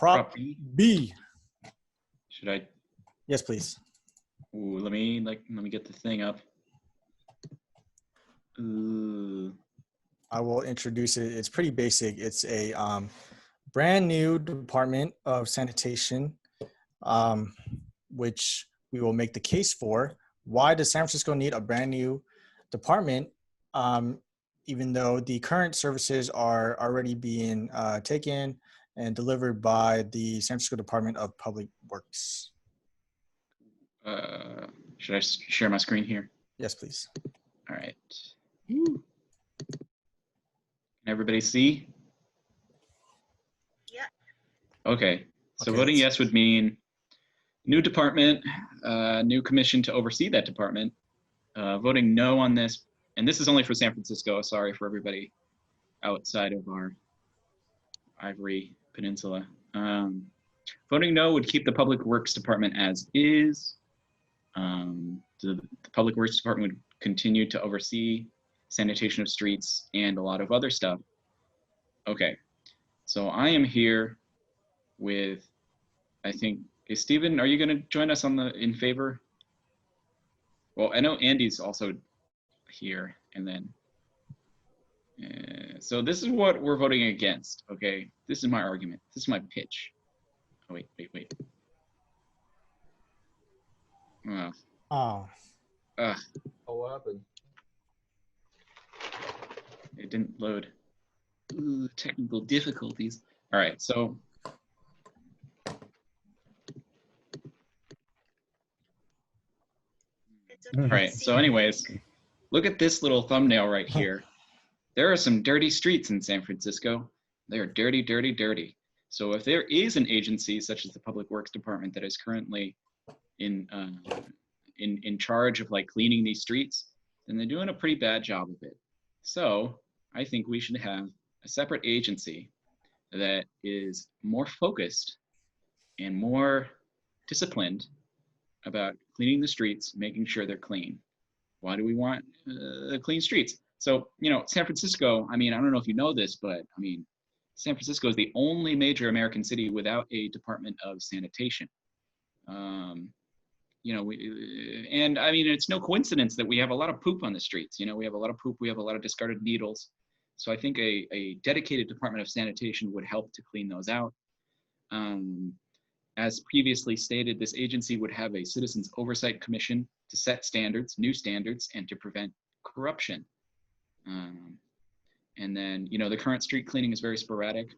Prop B. Should I? Yes, please. Ooh, let me get the thing up. Ooh. I will introduce it. It's pretty basic. It's a brand new Department of Sanitation, which we will make the case for. Why does San Francisco need a brand new department, even though the current services are already being taken and delivered by the San Francisco Department of Public Works? Should I share my screen here? Yes, please. All right. Can everybody see? Yeah. Okay. So Okay, voting let's- yes would mean new department, new commission to oversee that department. Voting no on this, and this is only for San Francisco. Sorry for everybody outside of our Ivory Peninsula. Voting no would keep the Public Works Department as is. The Public Works Department would continue to oversee sanitation of streets and a lot of other stuff. Okay, so I am here with, I think, is Stephen, are you going to join us on the in favor? Well, I know Andy's also here, and then, so this is what we're voting against, okay? This is my argument. This is my pitch. Oh, wait. Oh. Oh, what happened? it didn't load. Ooh, technical difficulties. All right, so. All right, so anyways, look at this little thumbnail right here. There are some dirty streets in San Francisco. They are dirty, dirty, dirty. So if there is an agency such as the Public Works Department that is currently in charge of like cleaning these streets, then they're doing a pretty bad job of it. So I think we should have a separate agency that is more focused and more disciplined about cleaning the streets, making sure they're clean. Why do we want clean streets? So, you know, San Francisco, I mean, I don't know if you know this, but I mean, San Francisco is the only major American city without a Department of Sanitation. You know, and I mean, it's no coincidence that we have a lot of poop on the streets. You know, we have a lot of poop, we have a lot of discarded needles. So I think a dedicated Department of Sanitation would help to clean those out. As previously stated, this agency would have a Citizens Oversight Commission to set standards, new standards, and to prevent corruption. And then, you know, the current street cleaning is very sporadic.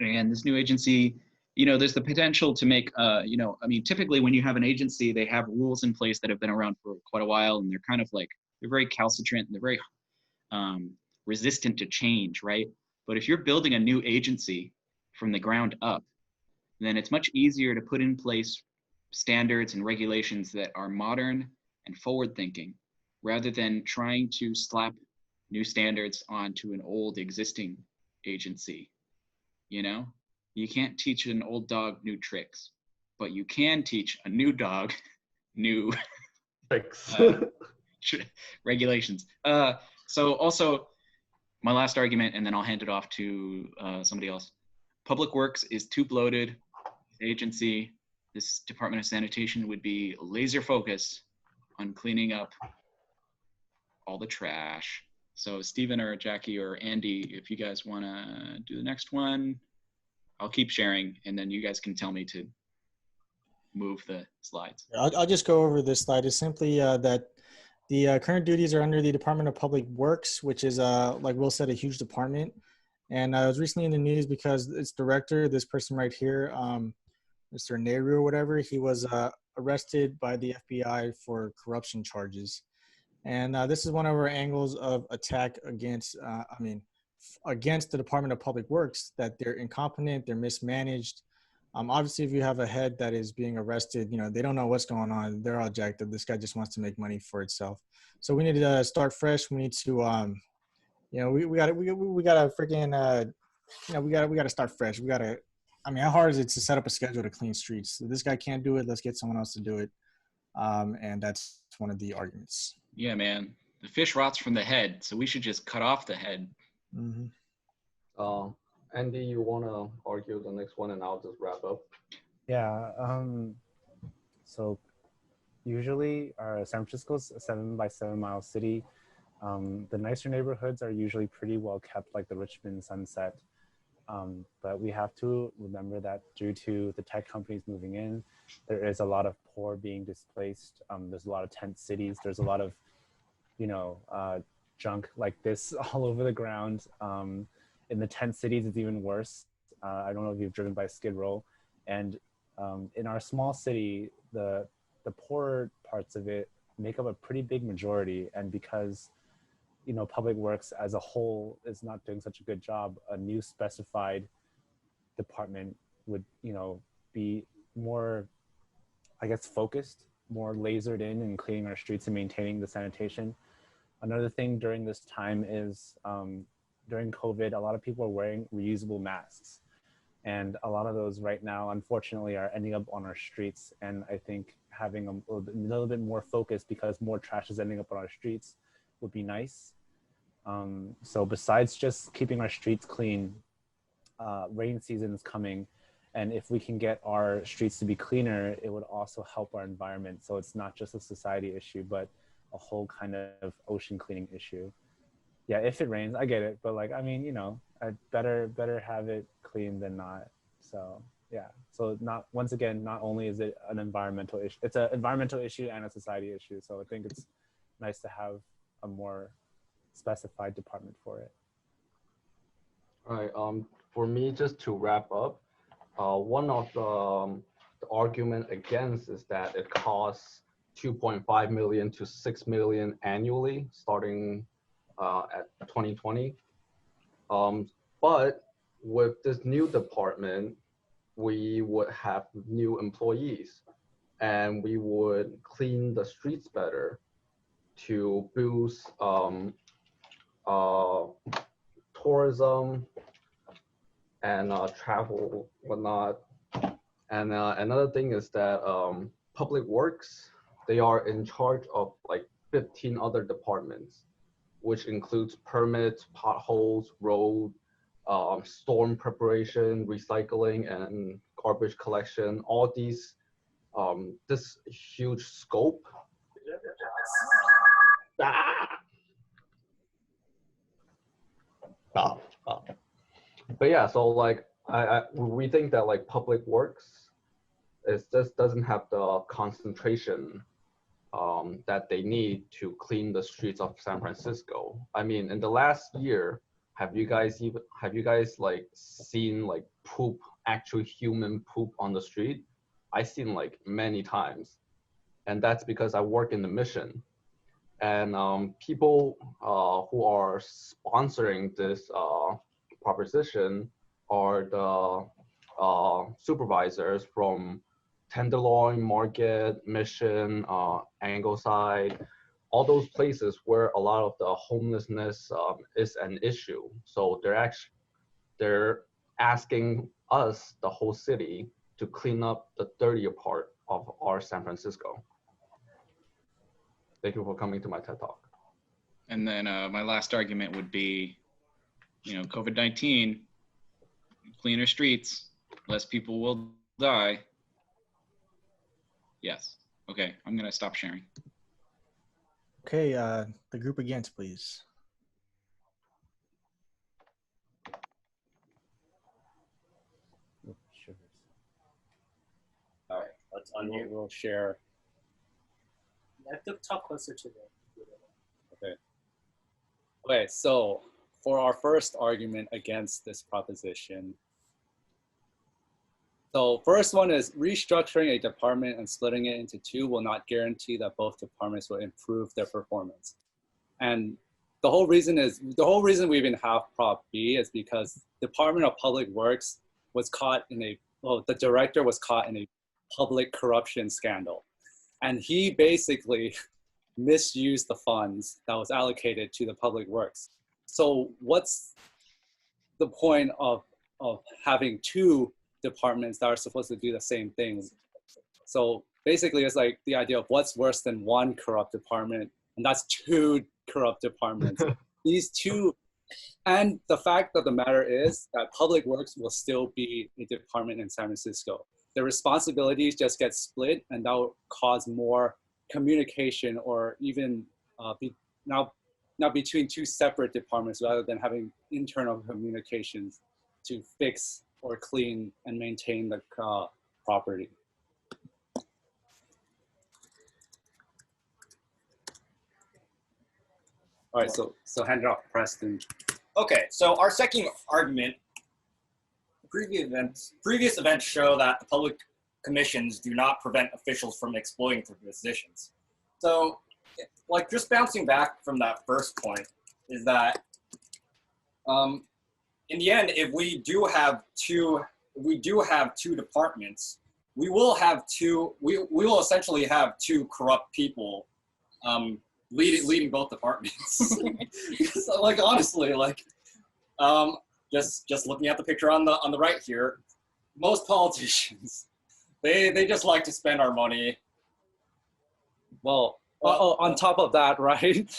And this new agency, you know, there's the potential to make, you know, I mean, typically when you have an agency, they have rules in place that have been around for quite a while, and they're kind of like, they're very calcitrant, and they're very resistant to change, right? But if you're building a new agency from the ground up, then it's much easier to put in place standards and regulations that are modern and forward-thinking, rather than trying to slap new standards onto an old existing agency. You know, you can't teach an old dog new tricks, but you can teach a new dog new Tricks. regulations. So also, my last argument, and then I'll hand it off to somebody else. Public Works is too bloated. Agency, this Department of Sanitation would be laser focused on cleaning up all the trash. So Stephen or Jackie or Andy, if you guys want to do the next one, I'll keep sharing, and then you guys can tell me to move the slides. I'll just go over this slide. It's simply that the current duties are under the Department of Public Works, which is, like Will said, a huge department. And I was recently in the news because its director, this person right here, Mr. Nehru or whatever, he was arrested by the FBI for corruption charges. And this is one of our angles of attack against, against the Department of Public Works, that they're incompetent, they're mismanaged. Obviously, if you have a head that is being arrested, you know, they don't know what's going on. They're all jacked up. This guy just wants to make money for itself. So we need to start fresh. We need to, you know, we gotta freaking, you know, we gotta start fresh. We gotta, I mean, how hard is it to set up a schedule to clean streets? If this guy can't do it, let's get someone else to do it. And that's one of the arguments. Yeah, man. The fish rots from the head, so we should just cut off the head. Mm-hmm. Oh, Andy, you want to argue the next one and I'll just wrap up? Yeah. So usually San Francisco's a 7-by-7 mile city. The nicer neighborhoods are usually pretty well kept, like the Richmond Sunset. But we have to remember that due to the tech companies moving in, there is a lot of poor being displaced. There's a lot of tent cities. There's a lot of, junk like this all over the ground. In the tent cities, it's even worse. I don't know if you've driven by Skid Row. And in our small city, the poorer parts of it make up a pretty big majority. And because Public Works as a whole is not doing such a good job, a new specified department would, be more, I guess, focused, more lasered in cleaning our streets and maintaining the sanitation. Another thing during this time is during COVID, a lot of people are wearing reusable masks. And a lot of those right now, unfortunately, are ending up on our streets. And I think having a little bit more focus, because more trash is ending up on our streets, would be nice. So besides just keeping our streets clean, rain season is coming. And if we can get our streets to be cleaner, it would also help our environment. So it's not just a society issue, but a whole kind of ocean cleaning issue. Yeah, if it rains, I get it. But I'd better have it clean than not. So yeah. So not only is it an environmental issue, it's an environmental issue and a society issue. So I think it's nice to have a more specified department for it. All right. For me, just to wrap up, one of the argument against is that it costs 2.5 million to 6 million annually, starting at 2020. But with this new department, we would have new employees, and we would clean the streets better to boost tourism and travel, whatnot. And another thing is that Public Works, they are in charge of like 15 other departments, which includes permits, potholes, road, storm preparation, recycling, and garbage collection. All these, this huge scope. But yeah, so like we think that like Public Works just doesn't have the concentration that they need to clean the streets of San Francisco. I mean, in the last year, have you guys like seen like poop, actual human poop on the street? I've seen like many times, and that's because I work in the Mission. And people who are sponsoring this proposition are the supervisors from Tenderloin, Market, Mission, Angleside, all those places where a lot of the homelessness is an issue. So they're asking us, the whole city, to clean up the dirtier part of our San Francisco. Thank you for coming to my TED Talk. And then my last argument would be, COVID-19, cleaner streets, less people will die. Yes. Okay, I'm gonna stop sharing. Okay, the group against, please. All right, let's unmute. We'll share. I have to talk closer to the. Okay. Okay, so for our first argument against this proposition. So first one is restructuring a department and splitting it into two will not guarantee that both departments will improve their performance. And the whole reason we even have Prop B is because Department of Public Works was caught in the director was caught in a public corruption scandal. And he basically misused the funds that was allocated to the Public Works. So what's the point of having two departments that are supposed to do the same things? So basically it's like the idea of what's worse than one corrupt department, and that's two corrupt departments. These two And the fact of the matter is that Public Works will still be a department in San Francisco. The responsibilities just get split, and that will cause more communication, or even now between two separate departments rather than having internal communications to fix or clean and maintain the property. All right, so hand it off to Preston. Okay, so our second argument, previous events show that the public commissions do not prevent officials from exploiting their positions. So, like, just bouncing back from that first point is that, in the end, if we do have two departments, we will essentially have two corrupt people leading both departments. So, like, honestly, like, just looking at the picture on the right here, most politicians, they just like to spend our money. Well, on top of that, right?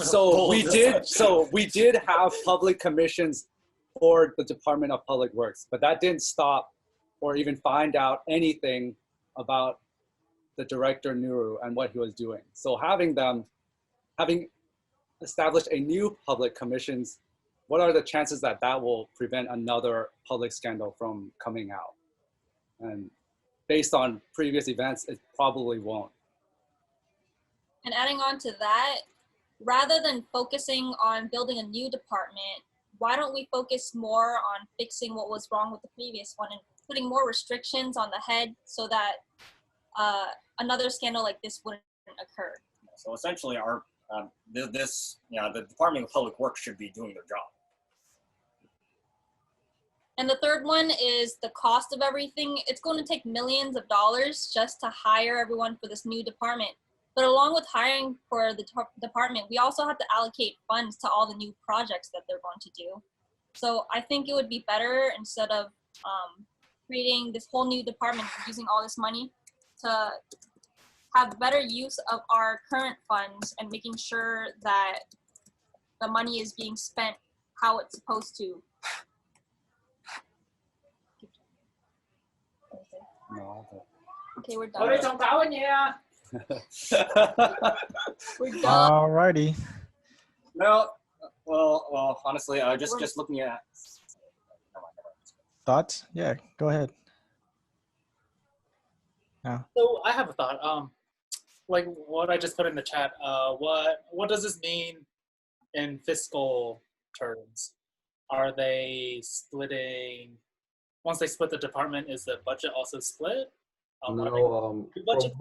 So we did have public commissions for the Department of Public Works, but that didn't stop or even find out anything about the director Nuru and what he was doing. So having established a new public commissions, what are the chances that that will prevent another public scandal from coming out? And based on previous events, it probably won't. And adding on to that, rather than focusing on building a new department, why don't we focus more on fixing what was wrong with the previous one and putting more restrictions on the head so that another scandal like this wouldn't occur? So essentially, the Department of Public Works should be doing their job. And the third one is the cost of everything. It's going to take millions of dollars just to hire everyone for this new department. But along with hiring for the department, we also have to allocate funds to all the new projects that they're going to do. So I think it would be better, instead of creating this whole new department and using all this money, to have better use of our current funds and making sure that the money is being spent how it's supposed to. Okay, we're done. We're done. Alrighty. No, well, honestly, just looking at Thoughts? Yeah, go ahead. Yeah. So I have a thought. Like what I just put in the chat. What does this mean in fiscal terms? Are they splitting? Once they split the department, is the budget also split? No, budget,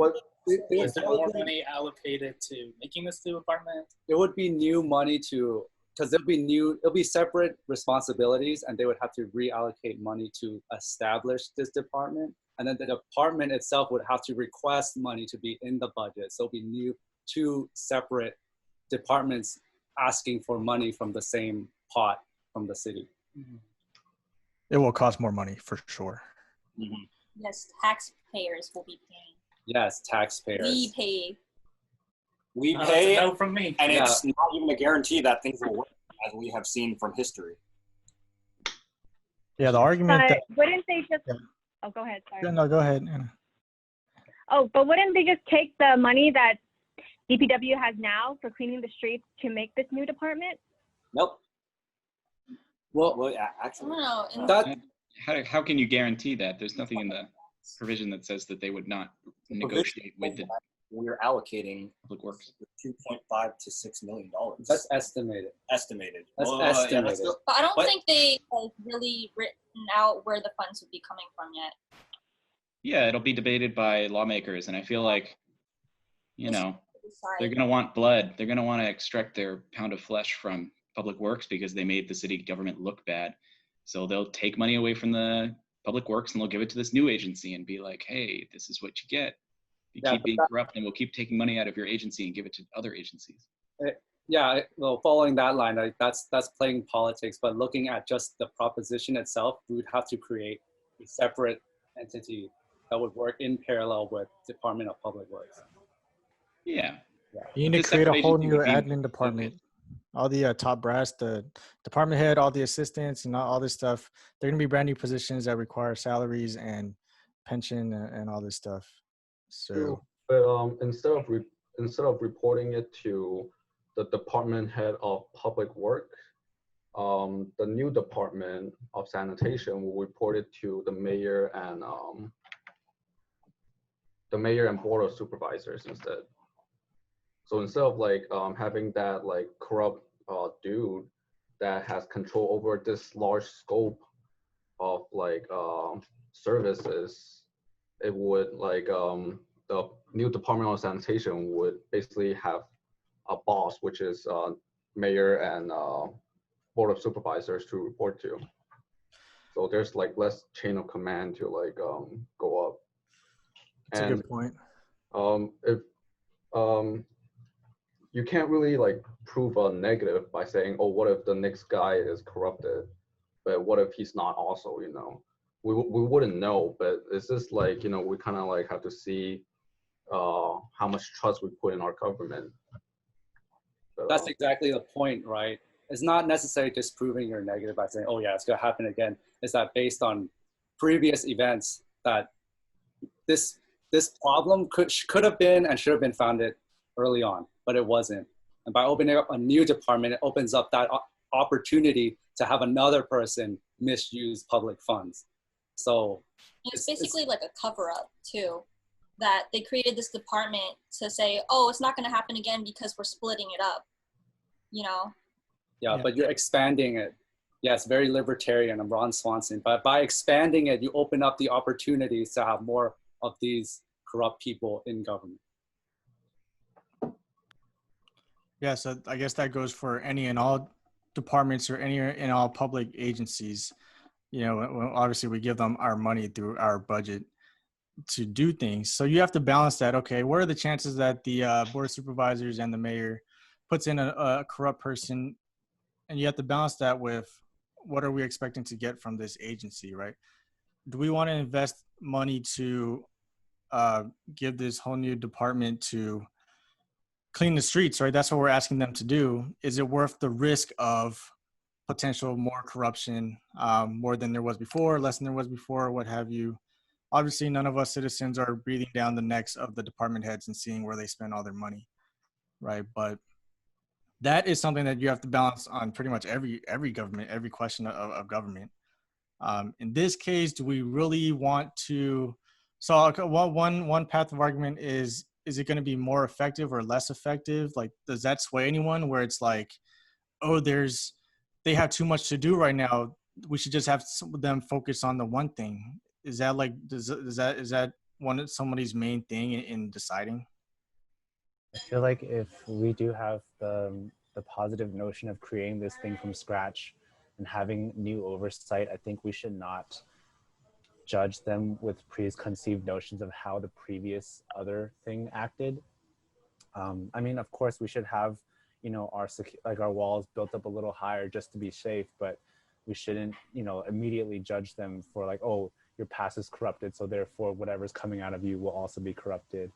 is there more be money allocated to making this new department? It would be new money because it'll be separate responsibilities, and they would have to reallocate money to establish this department. And then the department itself would have to request money to be in the budget. So it'll be two separate departments asking for money from the same pot from the city. Mm-hmm. It will cost more money for sure. Mm-hmm. Yes, taxpayers will be paying. Yes, taxpayers. We pay. We That's pay, a no from me. and it's not even a guarantee that things will work, as we have seen from history. Yeah, the argument But that. wouldn't they just? Yeah. Oh, go ahead. Sorry. No, go ahead, Anna. Oh, but wouldn't they just take the money that DPW has now for cleaning the streets to make this new department? Nope. Well, yeah, I actually, don't know. How can you guarantee that? There's nothing in the provision that says that they would not negotiate with the we're allocating Public Works. $2.5 to $6 million. That's estimated. Estimated. That's Well, estimated. But I don't But- think they really written out where the funds would be coming from yet. Yeah, it'll be debated by lawmakers, and I feel like, they're Decide. going to want blood. They're going to want to extract their pound of flesh from Public Works because they made the city government look bad. So they'll take money away from the Public Works and they'll give it to this new agency and be like, hey, this is what you get. You keep being corrupt, and we'll keep taking money out of your agency and give it to other agencies. Yeah, well, following that line, that's playing politics, but looking at just the proposition itself, we would have to create a separate entity that would work in parallel with Department of Public Works. Yeah. You need to This create a separate whole agency new would be admin department all the top brass, the department head, all the assistants, and all this stuff. They're gonna be brand new positions that require salaries and pension and all this stuff. So, True. But instead of reporting it to the department head of public work, the new department of sanitation will report it to the mayor and board of supervisors instead. So instead of like having that like corrupt dude that has control over this large scope of like services, it would like the new department of sanitation would basically have a boss, which is mayor and board of supervisors to report to. So there's like less chain of command to like go up. that's a good point. If you can't really like prove a negative by saying, oh, what if the next guy is corrupted? But what if he's not also, you know? We wouldn't know, but it's just like, you know, we kind of like have to see how much trust we put in our government. So, That's exactly the point, right? It's not necessarily disproving your negative by saying, oh yeah, it's gonna happen again. It's that based on previous events that this problem could have been and should have been founded early on, but it wasn't. And by opening up a new department, it opens up that opportunity to have another person misuse public funds. So it's basically like a cover up too, that they created this department to say, oh, it's not going to happen again because we're splitting it up, you know? Yeah, but you're expanding it. Yes, very libertarian. I'm Ron Swanson. But by expanding it, you open up the opportunities to have more of these corrupt people in government. Yeah, so I guess that goes for any and all departments or any and all public agencies. You know, obviously we give them our money through our budget to do things. So you have to balance that. Okay, what are the chances that the board of supervisors and the mayor puts in a corrupt person? And you have to balance that with what are we expecting to get from this agency, right? Do we want to invest money to give this whole new department to clean the streets, right? That's what we're asking them to do. Is it worth the risk of potential more corruption, more than there was before, less than there was before, what have you? Obviously, none of us citizens are breathing down the necks of the department heads and seeing where they spend all their money, right? But that is something that you have to balance on pretty much every government, every question of government. In this case, do we really want to? So one path of argument is it going to be more effective or less effective? Like, does that sway anyone? Where it's like, oh, they have too much to do right now. We should just have them focus on the one thing. Is that like is that one of somebody's main thing in deciding? I feel like if we do have the positive notion of creating this thing from scratch and having new oversight, I think we should not judge them with preconceived notions of how the previous other thing acted. I mean, of course, we should have, you know, our walls built up a little higher just to be safe, but we shouldn't, you know, immediately judge them for like, oh, your past is corrupted, so therefore whatever's coming out of you will also be corrupted.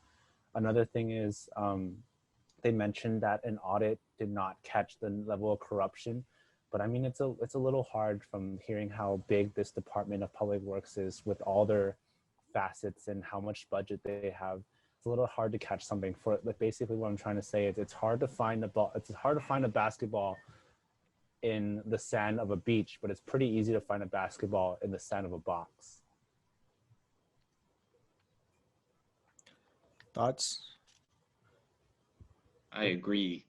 Another thing is, they mentioned that an audit did not catch the level of corruption, but I mean, it's a little hard from hearing how big this Department of Public Works is with all their facets and how much budget they have. It's a little hard to catch something for it. Like basically what I'm trying to say is it's hard to find a ball. It's hard to find a basketball in the sand of a beach, but it's pretty easy to find a basketball in the sand of a box. Thoughts? I agree.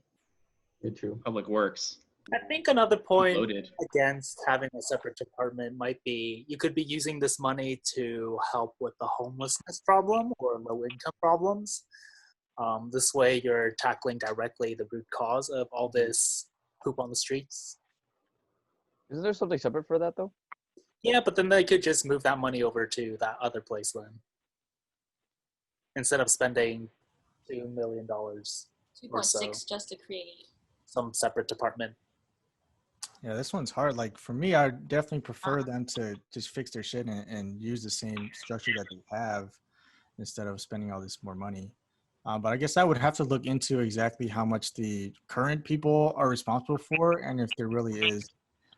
Me too. Public Works. I think another point Loaded. against having a separate department might be you could be using this money to help with the homelessness problem or low income problems. This way you're tackling directly the root cause of all this poop on the streets. Isn't there something separate for that though? Yeah, but then they could just move that money over to that other place then. Instead of spending $2 million. 2.6 just to create some separate department. Yeah, this one's hard. Like for me, I definitely prefer them to just fix their shit and use the same structure that they have instead of spending all this more money. But I guess I would have to look into exactly how much the current people are responsible for, and if there really is,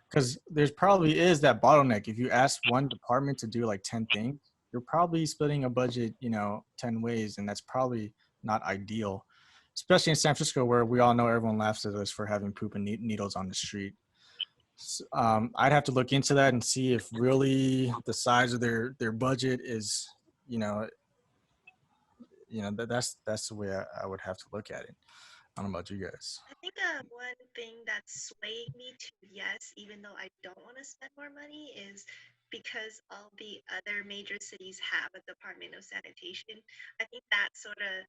because there's probably is that bottleneck. If you ask one department to do like 10 things, you're probably splitting a budget, 10 ways, and that's probably not ideal, especially in San Francisco, where we all know everyone laughs at us for having poop and needles on the street. I'd have to look into that and see if really the size of their budget is, that's the way I would have to look at it. I don't know about you guys. I think one thing that swayed me to yes, even though I don't want to spend more money, is because all the other major cities have a Department of Sanitation. I think that sort of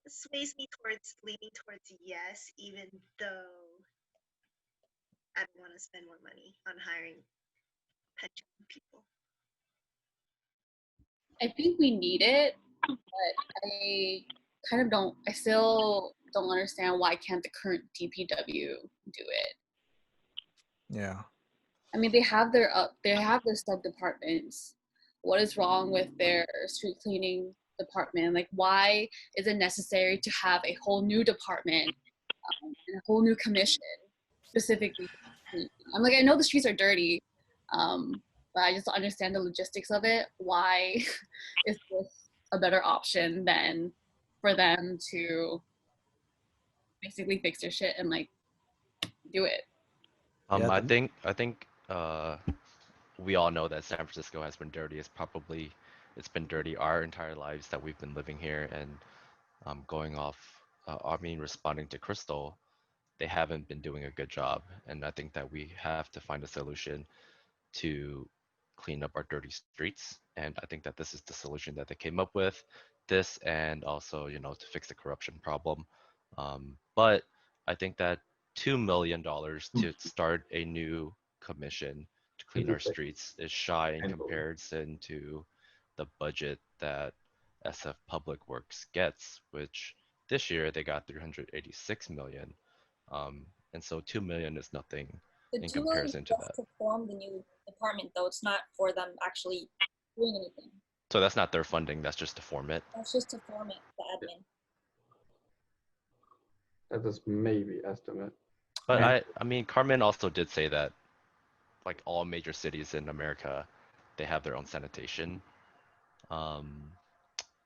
sways me towards leaning towards yes, even though I don't want to spend more money on hiring pension people. I think we need it, but I still don't understand why can't the current DPW do it. Yeah. I mean, they have their sub departments. What is wrong with their street cleaning department? Like, why is it necessary to have a whole new department and a whole new commission specifically? I'm like, I know the streets are dirty, but I just don't understand the logistics of it. Why is this a better option than for them to basically fix their shit and like do it? Yeah, I think we all know that San Francisco has been dirty. It's been dirty our entire lives that we've been living here. And responding to Crystal, they haven't been doing a good job. And I think that we have to find a solution to clean up our dirty streets. And I think that this is the solution that they came up with. This, and also, to fix the corruption problem. But I think that $2 million to start a new commission to clean our streets is shy in comparison to the budget that SF Public Works gets, which this year they got 386 million. And so 2 million is nothing in comparison to that. To form the new department, though, it's not for them actually doing anything. So that's not their funding, that's just to form it. That's just to form it, the admin. That is maybe estimate. But I mean, Carmen also did say that, like all major cities in America, they have their own sanitation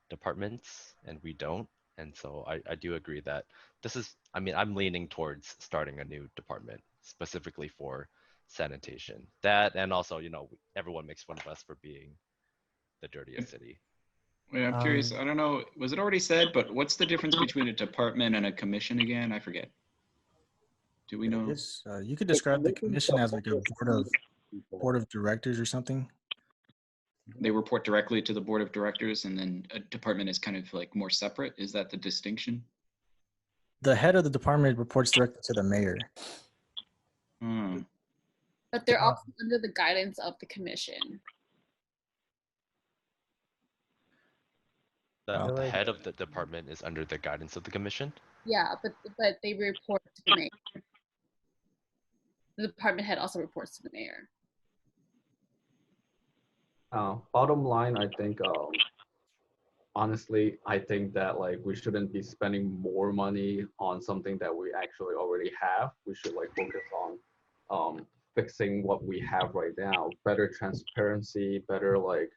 departments, and we don't. And so I do agree that this is, I'm leaning towards starting a new department specifically for sanitation. That, and also, everyone makes fun of us for being the dirtiest city. Wait, I'm curious. I don't know. Was it already said? But what's the difference between a department and a commission again? I forget. Do we know? You could describe the commission as like a board of directors or something. They report directly to the board of directors, and then a department is kind of like more separate. Is that the distinction? The head of the department reports directly to the mayor. But they're also under the guidance of the commission. The head of the department is under the guidance of the commission? Yeah, but they report to the mayor. The department head also reports to the mayor. Bottom line, I think, honestly, I think that like we shouldn't be spending more money on something that we actually already have. We should like focus on fixing what we have right now. Better transparency, better like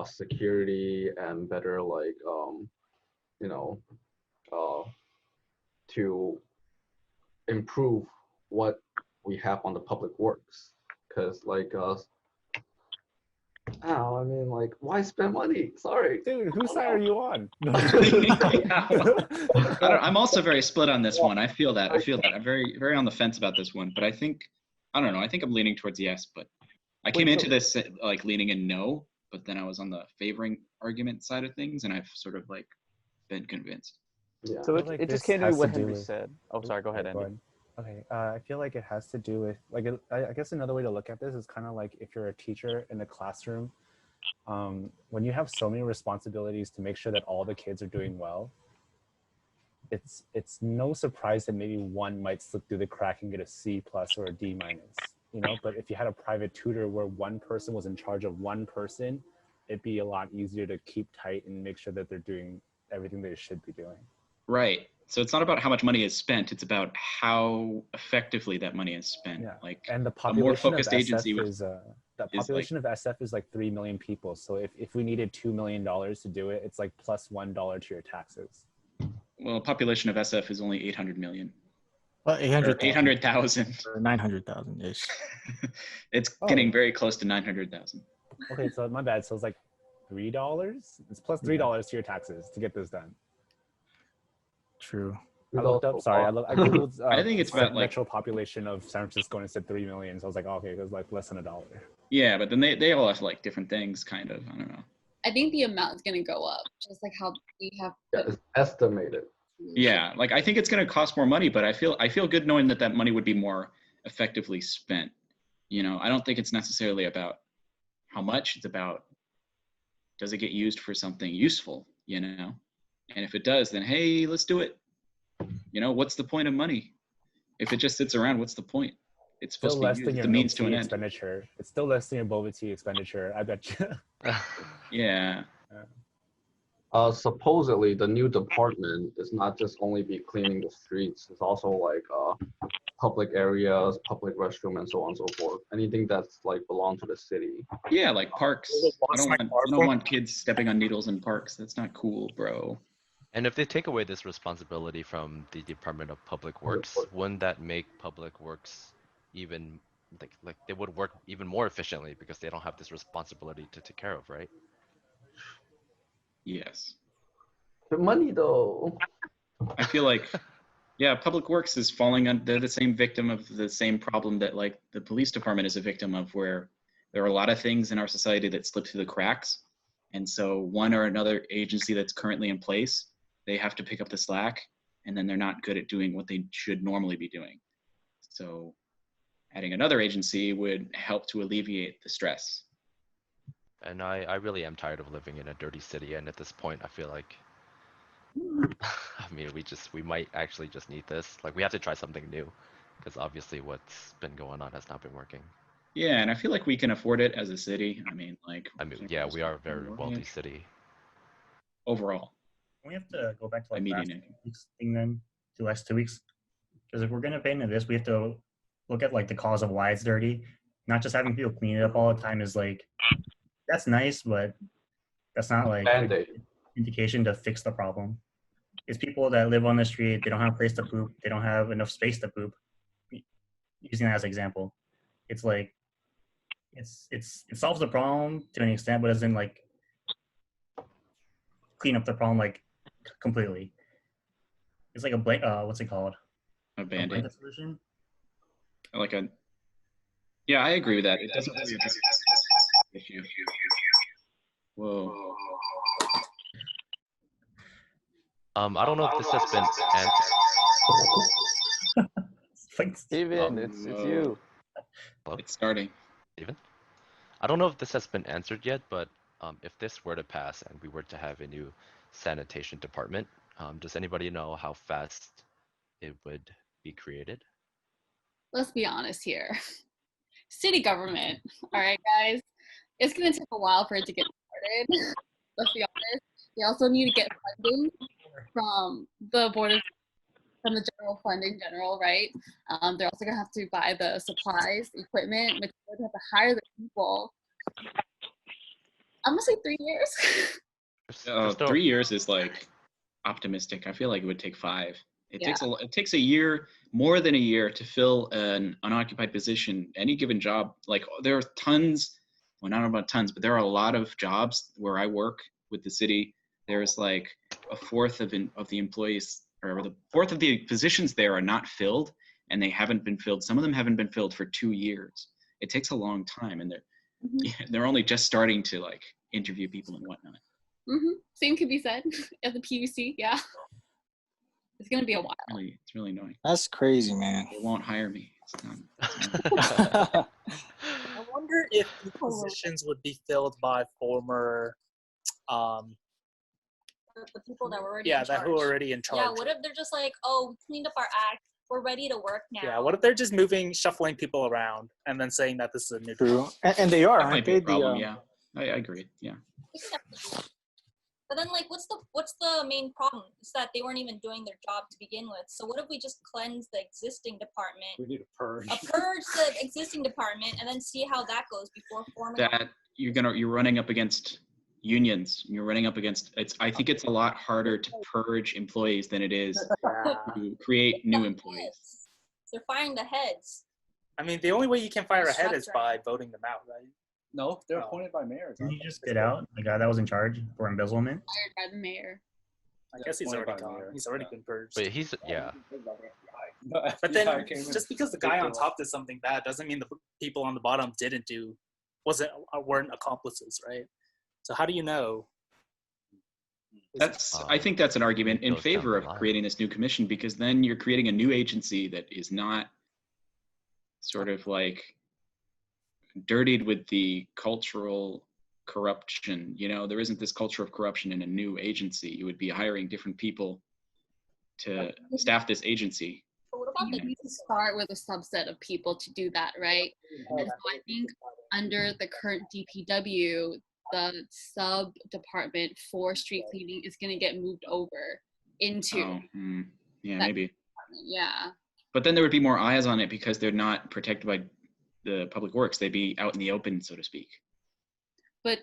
security, and better like to improve what we have on the public works. Because like why spend money? Sorry. Dude, whose side are you on? I'm also very split on this one. I feel that. I'm very, very on the fence about this one. But I think I'm leaning towards yes. But I came into this like leaning in no. But then I was on the favoring argument side of things, and I've sort of like been convinced. Yeah. So it just can't do what Henry said. Oh, sorry. Go ahead, Andy. Okay, I feel like it has to do with, like, I guess another way to look at this is kind of like if you're a teacher in a classroom, when you have so many responsibilities to make sure that all the kids are doing well, it's no surprise that maybe one might slip through the crack and get a C+ or a D-, but if you had a private tutor where one person was in charge of one person, it'd be a lot easier to keep tight and make sure that they're doing everything they should be doing. Right. So it's not about how much money is spent. It's about how effectively that money is spent. Yeah. Like And the a more population focused of agency SF would, is the is population of SF is like 3 million people. So if we needed $2 million to do it, it's like plus $1 to your taxes. well, population of SF is only 800 million. Well, 800,000. or 900,000 ish. It's getting very close to 900,000. Okay, so my bad. So it's like $3. It's plus $3 to your taxes to get this done. True. I looked up. Sorry, I googled. I think it's about like metro population of San Francisco and it said 3 million. So I was like, oh, okay, it was like less than $1. yeah, but then they all have like different things, kind of. I don't know. I think the amount is going to go up, just like how we have. It's estimated. Yeah, like I think it's going to cost more money, but I feel good knowing that that money would be more effectively spent. You know, I don't think it's necessarily about how much. It's about, does it get used for something useful? You know, and if it does, then hey, let's do it. You know, what's the point of money? If it just sits around, what's the point? It's supposed to be used as the means to an end. Expenditure. It's still less than your boba tea expenditure. I bet you. Yeah. Supposedly, the new department is not just only be cleaning the streets. It's also like public areas, public restroom, and so on and so forth. Anything that's like belong to the city. Yeah, like parks. I don't want kids stepping on needles in parks. That's not cool, bro. And if they take away this responsibility from the Department of Public Works, wouldn't that make Public Works even like they would work even more efficiently because they don't have this responsibility to take care of, right? Yes. The money though. I feel like, yeah, Public Works is falling under the same victim of the same problem that like the police department is a victim of, where there are a lot of things in our society that slip through the cracks. And so one or another agency that's currently in place, they have to pick up the slack, and then they're not good at doing what they should normally be doing. So adding another agency would help to alleviate the stress. And I really am tired of living in a dirty city, and at this point I feel like I mean we might actually just need this. Like we have to try something new, because obviously what's been going on has not been working. Yeah, and I feel like we can afford it as a city. I mean, yeah, we are a very wealthy city overall. We have to go back to like last median week's thing then, to last 2 weeks. Because if we're going to pay into this, we have to look at like the cause of why it's dirty. Not just having people clean it up all the time is like, that's nice, but that's not like an indication to fix the problem. It's people that live on the street, they don't have a place to poop, they don't have enough space to poop. Using that as an example. It's like, it solves the problem to an extent, but doesn't like clean up the problem like completely. It's like a what's it called? A band-aid solution. Like a. Yeah, I agree with that. It doesn't really address the issue. Whoa. I don't know if this has been answered. Steven, it's you. Hello? It's starting. Steven? I don't know if this has been answered yet, but if this were to pass and we were to have a new sanitation department, does anybody know how fast it would be created? Let's be honest here. City government, all right, guys? It's going to take a while for it to get started. Let's be honest. They also need to get funding from the from the general fund in general, right? They're also going to have to buy the supplies, equipment, materials, they have to hire the people. I'm going to say 3 years. 3 years is like optimistic. I feel like it would take 5. It takes a year, more than a year, to fill an unoccupied position. Any given job, like there are tons, well, not about tons, but there are a lot of jobs where I work with the city. There's like a fourth of the employees, or the fourth of the positions there are not filled, and they haven't been filled. Some of them haven't been filled for 2 years. It takes a long time, and they're only just starting to like interview people and whatnot. Same could be said at the PUC. Yeah, it's gonna be a while. It's really annoying. That's crazy, man. They won't hire me. I wonder if the positions would be filled by former the people that were already who are already in charge. Yeah, what if they're just like, oh, we cleaned up our act, we're ready to work now. Yeah, what if they're just shuffling people around and then saying that this is a new True. And they are, that might be a problem, the, yeah. I agree, yeah. Because But then, like, what's the main problem? It's that they weren't even doing their job to begin with. So what if we just cleanse the existing department? We need a purge. Purge the existing department and then see how that goes before forming. That you're running up against unions. You're running up against. I think it's a lot harder to purge employees than it is to create new employees. They're firing the heads. I mean, the only way you can fire a head is by voting them out, right? No, they're appointed by mayors. Didn't he just get out? The guy that was in charge for embezzlement? Hired by the mayor. I guess he's already appointed by the gone. mayor. He's already been purged. But he's, yeah. But then, just because the guy on top did something bad doesn't mean the people on the bottom weren't accomplices, right? So how do you know? I think that's an argument in favor of creating this new commission, because then you're creating a new agency that is not sort of like dirtied with the cultural corruption. You know, there isn't this culture of corruption in a new agency. You would be hiring different people to staff this agency. You need to start with a subset of people to do that, right? And so I think under the current DPW, the sub-department for street cleaning is going to get moved over into yeah, maybe. Yeah. But then there would be more eyes on it because they're not protected by the public works. They'd be out in the open, so to speak. But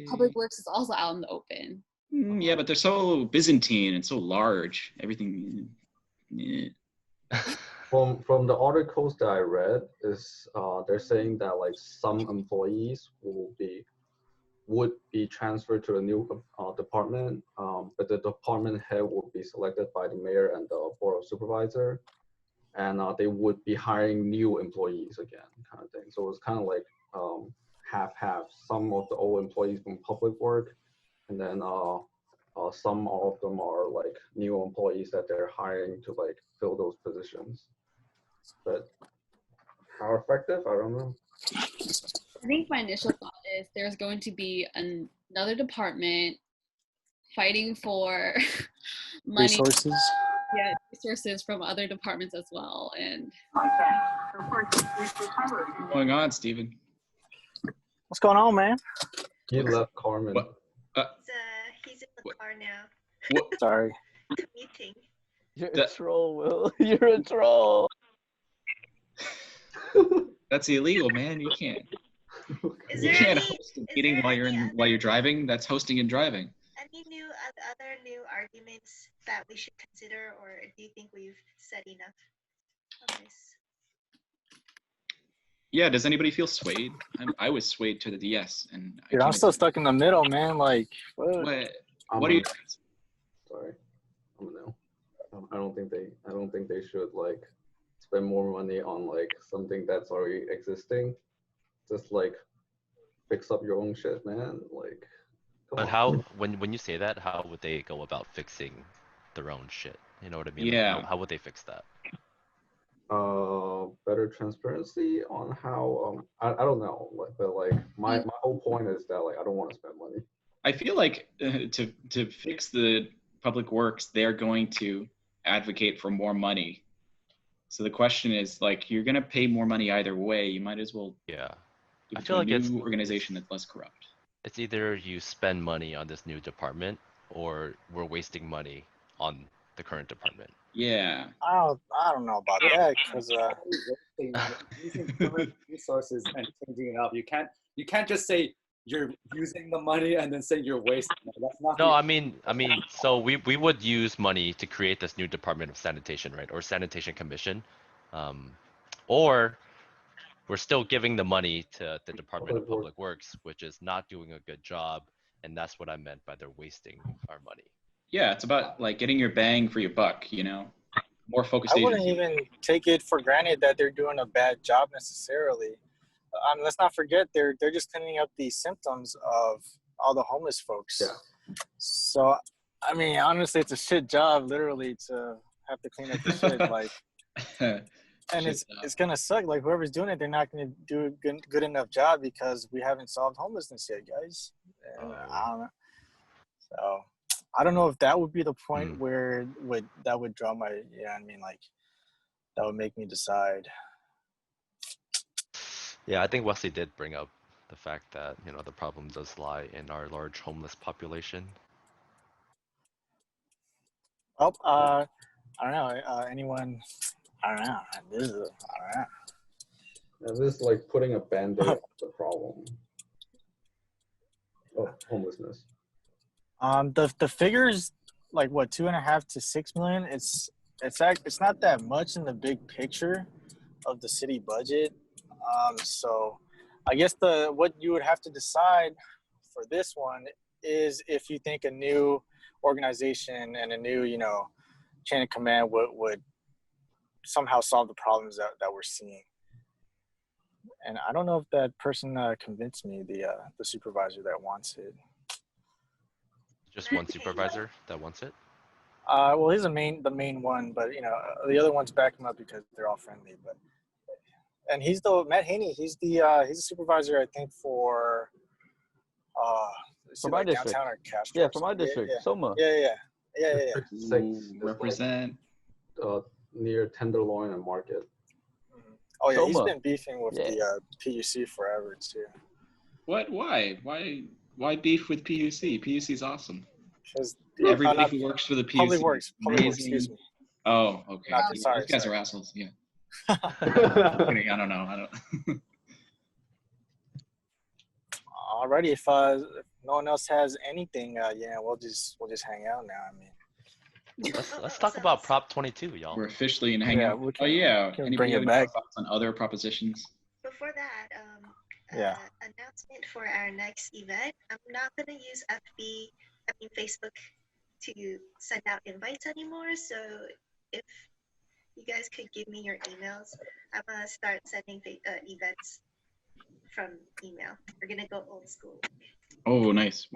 public works is also out in the open. Yeah, but they're so Byzantine and so large. Everything. From the articles that I read, is they're saying that like some employees would be transferred to a new department, but the department head will be selected by the mayor and the board of supervisor, and they would be hiring new employees again, kind of thing. So it's kind of like half-half. Some of the old employees from public work, and then some of them are like new employees that they're hiring to like fill those positions. But how effective? I don't know. I think my initial thought is there's going to be another department fighting for money, resources. Yeah, resources from other departments as well. And What's going on, Steven? What's going on, man? He left Carmen. He's in the car now. What? Sorry. Commuting. You're a troll, Will. You're a troll. That's illegal, man. You can't. Is You there can't any- host a is meeting there while you're any while you're driving. That's hosting and driving. Any other new arguments that we should consider, or do you think we've said enough on this? Yeah. Does anybody feel swayed? I was swayed to the yes, and Dude, I'm still stuck in the middle, man. Like, what? What do you? Sorry, I don't know. I don't think they should like spend more money on like something that's already existing. Just like fix up your own shit, man. Like, But how, when you say that, how would they go about fixing their own shit? You know what I mean? Yeah. Like, how would they fix that? better transparency on how I don't know, like, but like my whole point is that like I don't want to spend money. I feel like to fix the public works, they're going to advocate for more money. So the question is, like, you're gonna pay more money either way. You might as well give I it to feel a like it's new organization that's less corrupt. It's either you spend money on this new department or we're wasting money on the current department. Yeah. I don't know about that because using current resources and changing it up. You can't just say you're using the money and then say you're wasting it. That's not. No, I mean, so we would use money to create this new Department of Sanitation, right? Or Sanitation Commission, or we're still giving the money to the Department of Public Works, which is not doing a good job, and that's what I meant by they're wasting our money. Yeah, it's about like getting your bang for your buck, you know, more focused. I wouldn't agency. even take it for granted that they're doing a bad job necessarily. Let's not forget they're just cleaning up the symptoms of all the homeless folks. Yeah. So, I mean, honestly, it's a shit job, literally, to have to clean up the shit. Like, and it's gonna suck. Like, whoever's doing it, they're not gonna do a good enough job because we haven't solved homelessness yet, guys. And, I don't know. So, I don't know if that would be the point where that would draw my, I mean, like, that would make me decide. Yeah, I think Wesley did bring up the fact that, you know, the problem does lie in our large homeless population. Oh, I don't know. Anyone? I don't know. I don't know. And this is like putting a band-aid on the problem of homelessness. The figures, like what, 2.5 to 6 million. It's not that much in the big picture of the city budget. So I guess what you would have to decide for this one is if you think a new organization and a new, chain of command would somehow solve the problems that we're seeing. And I don't know if that person convinced me, the supervisor that wants it. Just one supervisor that wants it? Well, he's the main one, but the other ones back him up because they're all friendly. And he's Matt Haney. He's the supervisor, I think, for my district. downtown or Castro. Yeah, for my district, Soma. Yeah. District 6 is represent like, near Tenderloin and Market. Oh yeah, Soma. he's been beefing with the PUC forever too. What? Why beef with PUC? PUC's awesome. Because everybody who works for the PUC. Public Works, excuse me. Oh, okay. Sorry, these guys are assholes. Yeah. I don't know. Alrighty, if no one else has anything, we'll just hang out now. I mean, let's talk about Prop 22, y'all. We're officially in hangout. Anybody bring it have back. thoughts on other propositions? Before that, announcement for our next event. I'm not gonna use Facebook to send out invites anymore. So if you guys could give me your emails, I'm gonna start sending events from email. We're gonna go old school. Oh, nice.